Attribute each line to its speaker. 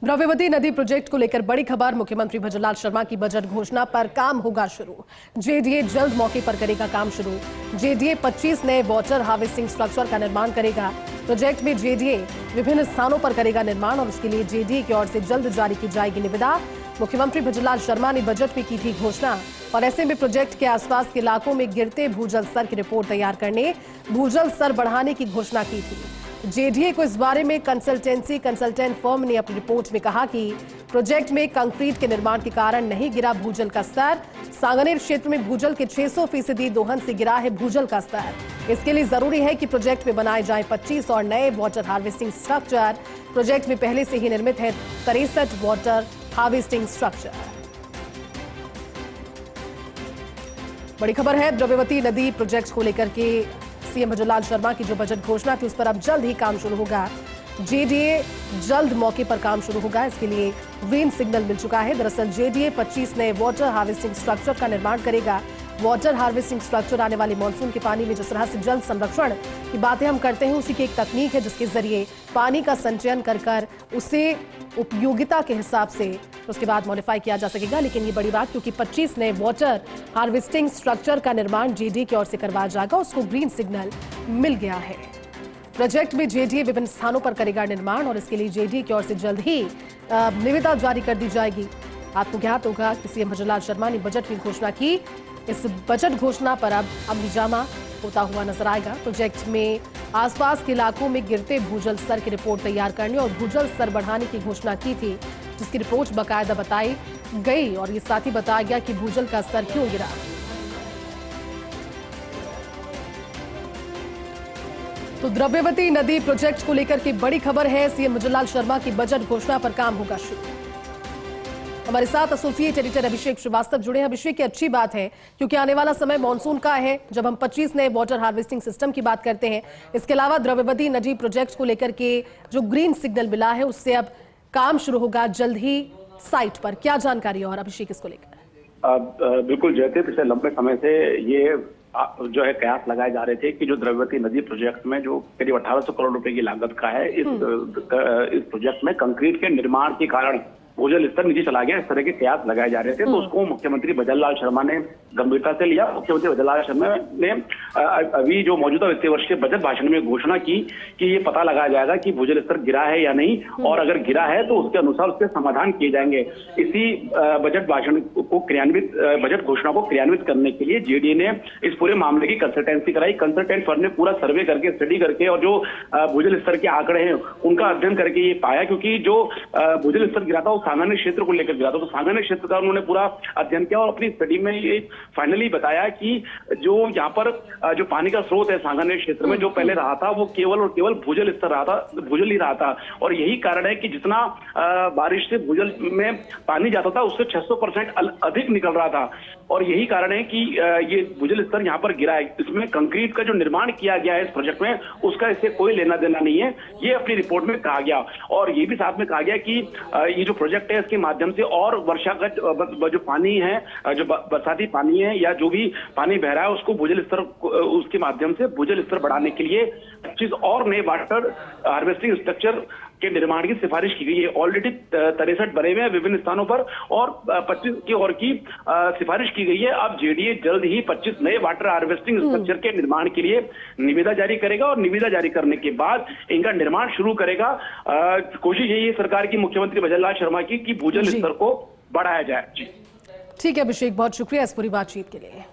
Speaker 1: द्रव्यवती नदी प्रोजेक्ट को लेकर बड़ी खबर। मुख्यमंत्री भजनलाल शर्मा की बजट घोषणा पर काम होगा शुरू। जेडीए जल्द मौके पर करेगा काम शुरू। जेडीए 25 नए वाटर हार्वेस्टिंग स्ट्रक्चर का निर्माण करेगा। प्रोजेक्ट में जेडीए विभिन्न स्थानों पर करेगा निर्माण और उसके लिए जेडीए की ओर से जल्द जारी की जाएगी निविदा। मुख्यमंत्री भजनलाल शर्मा ने बजट में की थी घोषणा और ऐसे में प्रोजेक्ट के आसपास के इलाकों में गिरते भूजल स्तर की रिपोर्ट तैयार करने, भूजल स्तर बढ़ाने की घोषणा की थी। जेडीए को इस बारे में कंसल्टेंट फर्म ने अपनी रिपोर्ट में कहा कि प्रोजेक्ट में कंक्रीट के निर्माण के कारण नहीं गिरा भूजल का स्तर। सांगनेर क्षेत्र में भूजल के 600% दोहन से गिरा है भूजल का स्तर। इसके लिए जरूरी है कि प्रोजेक्ट में बनाए जाएं 25 और नए वाटर हार्वेस्टिंग स्ट्रक्चर। प्रोजेक्ट में पहले से ही निर्मित है 63 वाटर हार्वेस्टिंग स्ट्रक्चर। बड़ी खबर है द्रव्यवती नदी प्रोजेक्ट को लेकर के सीएम भजनलाल शर्मा की जो बजट घोषणा थी उस पर अब जल्द ही काम शुरू होगा। जेडीए जल्द मौके पर काम शुरू होगा, इसके लिए ग्रीन सिग्नल मिल चुका है। दरअसल जेडीए 25 नए वाटर हार्वेस्टिंग स्ट्रक्चर का निर्माण करेगा। वाटर हार्वेस्टिंग स्ट्रक्चर आने वाले मानसून के पानी में जिस तरह से जल संरक्षण की बातें हम करते हैं, उसी की एक तकनीक है जिसके जरिए पानी का संचयन कर उसे उपयोगिता के हिसाब से उसके बाद मॉडिफाई किया जा सकेगा। लेकिन ये बड़ी बात, क्योंकि 25 नए वाटर हार्वेस्टिंग स्ट्रक्चर का निर्माण जेडीए की ओर से करवाया जाएगा, उसको ग्रीन सिग्नल मिल गया है। प्रोजेक्ट में जेडीए विभिन्न स्थानों पर करेगा निर्माण और इसके लिए जेडीए की ओर से जल्द ही निविदा जारी कर दी जाएगी। आपको ज्ञात होगा कि सीएम भजनलाल शर्मा ने बजट की घोषणा की। इस बजट घोषणा पर अब अमलीजामा होता हुआ नजर आएगा। प्रोजेक्ट में आसपास के इलाकों में गिरते भूजल स्तर की रिपोर्ट तैयार करने और भूजल स्तर बढ़ाने की घोषणा की थी, जिसकी रिपोर्ट बाकायदा बताई गई और ये साथ ही बताया गया कि भूजल का स्तर क्यों गिरा। तो द्रव्यवती नदी प्रोजेक्ट को लेकर के बड़ी खबर है। सीएम भजनलाल शर्मा की बजट घोषणा पर काम होगा शुरू। हमारे साथ एसोसिएट एडिटर अभिषेक श्रीवास्तव जुड़े हैं। अभिषेक, की अच्छी बात है क्योंकि आने वाला समय मानसून का है, जब हम 25 नए वाटर हार्वेस्टिंग सिस्टम की बात करते हैं। इसके अलावा द्रव्यवती नदी प्रोजेक्ट को लेकर के जो ग्रीन सिग्नल मिला है उससे अब काम शुरू होगा जल्द ही साइट पर। क्या जानकारी और अभिषेक इसको लेकर?
Speaker 2: बिल्कुल जयते, पिछले लंबे समय से ये जो है कयास लगाए जा रहे थे कि जो द्रव्यवती नदी प्रोजेक्ट में जो करीब 1800 करोड़ रुपए की लागत का है, इस प्रोजेक्ट में कंक्रीट के निर्माण के कारण भूजल स्तर नीचे चला गया, इस तरह के कयास लगाए जा रहे थे। तो उसको मुख्यमंत्री भजनलाल शर्मा ने गंभीरता से लिया। मुख्यमंत्री भजनलाल शर्मा ने अभी जो मौजूदा वित्तीय वर्ष के बजट भाषण में घोषणा की कि ये पता लगाया जाएगा कि भूजल स्तर गिरा है या नहीं, और अगर गिरा है तो उसके अनुसार उसके समाधान किए जाएंगे। इसी बजट भाषण को क्रियान्वित, बजट घोषणा को क्रियान्वित करने के लिए जेडीए ने इस पूरे मामले की कंसल्टेंसी कराई। कंसल्टेंट फर्म ने पूरा सर्वे करके, स्टडी करके और जो भूजल स्तर के आंकड़े हैं उनका अध्ययन करके ये पाया, क्योंकि जो भूजल स्तर गिरा था सांगनेर क्षेत्र को लेकर गिरा था। तो सांगनेर क्षेत्र का उन्होंने पूरा अध्ययन किया और अपनी स्टडी में ये फाइनली बताया कि जो यहाँ पर जो पानी का स्रोत है सांगनेर क्षेत्र में, जो पहले रहा था वो केवल और केवल भूजल स्तर रहा था, भूजल ही रहा था। और यही कारण है कि जितना बारिश से भूजल में पानी जाता था उससे 600% अधिक निकल रहा था। और यही कारण है कि ये भूजल स्तर यहाँ पर गिरा है। इसमें कंक्रीट का जो निर्माण किया गया है इस प्रोजेक्ट में, उसका इससे कोई लेना देना नहीं है, ये अपनी रिपोर्ट में कहा गया। और ये भी साथ में कहा गया कि ये जो प्रोजेक्ट है इसके माध्यम से और वर्षागत जो पानी है, जो बरसाती पानी है या जो भी पानी बह रहा है, उसको भूजल स्तर, उसके माध्यम से भूजल स्तर बढ़ाने के लिए 25 और नए वाटर हार्वेस्टिंग स्ट्रक्चर के निर्माण की सिफारिश की गई है। ऑलरेडी 63 बने हुए हैं विभिन्न स्थानों पर और 25 की और की सिफारिश की गई है। अब जेडीए जल्द ही 25 नए वाटर हार्वेस्टिंग स्ट्रक्चर के निर्माण के लिए निविदा जारी करेगा और निविदा जारी करने के बाद इनका निर्माण शुरू करेगा। कोशिश यही है सरकार की, मुख्यमंत्री भजनलाल शर्मा की, कि भूजल स्तर को बढ़ाया जाए। जी
Speaker 1: ठीक है अभिषेक, बहुत शुक्रिया इस पूरी बातचीत के लिए।